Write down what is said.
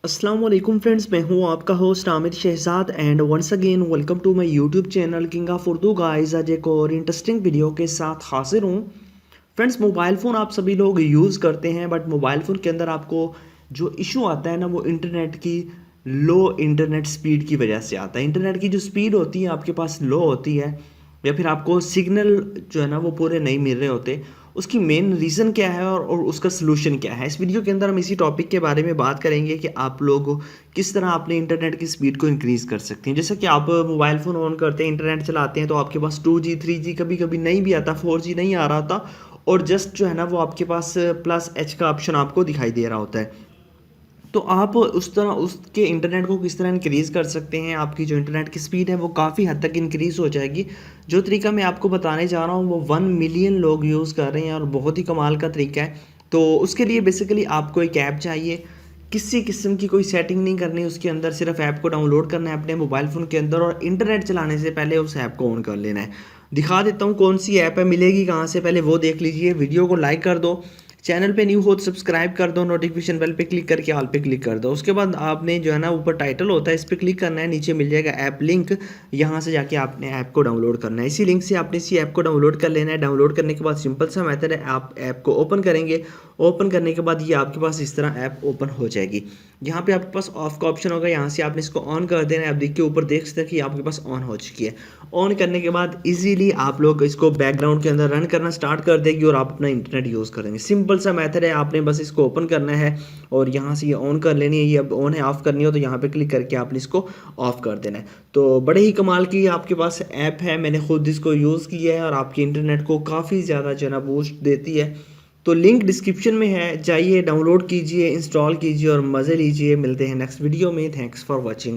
अस्सलाम वालेकुम फ्रेंड्स, मैं हूं आपका host Aamir Shahzad and once again welcome to my YouTube channel king of Urdu guys. आज एक और इंटरेस्टिंग वीडियो के साथ हाजिर हूं। फ्रेंड्स, मोबाइल फ़ोन आप सभी लोग यूज़ करते हैं, बट मोबाइल फ़ोन के अंदर आपको जो इशू आता है ना, वो इंटरनेट की लो इंटरनेट स्पीड की वजह से आता है। इंटरनेट की जो स्पीड होती है आपके पास लो होती है, या फिर आपको सिग्नल जो है ना वो पूरे नहीं मिल रहे होते। उसकी मेन रीज़न क्या है और उसका सलूशन क्या है, इस वीडियो के अंदर हम इसी टॉपिक के बारे में बात करेंगे कि आप लोग किस तरह अपने इंटरनेट की स्पीड को इंक्रीज़ कर सकते हैं। जैसे कि आप मोबाइल फ़ोन ऑन करते हैं, इंटरनेट चलाते हैं, तो आपके पास 2G 3G कभी कभी नहीं भी आता, 4G नहीं आ रहा था, और जस्ट जो है ना वो आपके पास प्लस एच का ऑप्शन आपको दिखाई दे रहा होता है। तो आप उस तरह उसके इंटरनेट को किस तरह इंक्रीज़ कर सकते हैं, आपकी जो इंटरनेट की स्पीड है वो काफ़ी हद तक इंक्रीज़ हो जाएगी। जो तरीका मैं आपको बताने जा रहा हूँ वो 1 मिलियन लोग यूज़ कर रहे हैं और बहुत ही कमाल का तरीका है। तो उसके लिए बेसिकली आपको एक ऐप चाहिए, किसी किस्म की कोई सेटिंग नहीं करनी उसके अंदर, सिर्फ ऐप को डाउनलोड करना है अपने मोबाइल फ़ोन के अंदर और इंटरनेट चलाने से पहले उस ऐप को ऑन कर लेना है। दिखा देता हूँ कौन सी ऐप है, मिलेगी कहाँ से, पहले वो देख लीजिए। वीडियो को लाइक कर दो, चैनल पे न्यू हो तो सब्सक्राइब कर दो, नोटिफिकेशन बेल पे क्लिक करके ऑल पे क्लिक कर दो। उसके बाद आपने जो है ना ऊपर टाइटल होता है, इस पर क्लिक करना है, नीचे मिल जाएगा ऐप लिंक, यहाँ से जाके आपने ऐप को डाउनलोड करना है। इसी लिंक से आपने इसी ऐप को डाउनलोड कर लेना है। डाउनलोड करने के बाद सिंपल सा मेथड है, आप ऐप को ओपन करेंगे। ओपन करने के बाद ये आपके पास इस तरह ऐप ओपन हो जाएगी। यहाँ पे आपके पास ऑफ का ऑप्शन होगा, यहाँ से आपने इसको ऑन कर देना है। आप देखिए ऊपर देख सकते हैं कि आपके पास ऑन हो चुकी है। ऑन करने के बाद इजीली आप लोग इसको बैकग्राउंड के अंदर रन करना स्टार्ट कर देगी और आप अपना इंटरनेट यूज़ करेंगे। सिंपल सा मेथड है, आपने बस इसको ओपन करना है और यहाँ से ये ऑन कर लेनी है। ये अब ऑन है, ऑफ़ करनी हो तो यहाँ पे क्लिक करके आपने इसको ऑफ़ कर देना है। तो बड़े ही कमाल की आपके पास ऐप है, मैंने खुद इसको यूज़ किया है और आपकी इंटरनेट को काफ़ी ज़्यादा जो है ना बूस्ट देती है। तो लिंक डिस्क्रिप्शन में है, जाइए डाउनलोड कीजिए, इंस्टॉल कीजिए और मज़े लीजिए। मिलते हैं नेक्स्ट वीडियो में। Thanks for watching.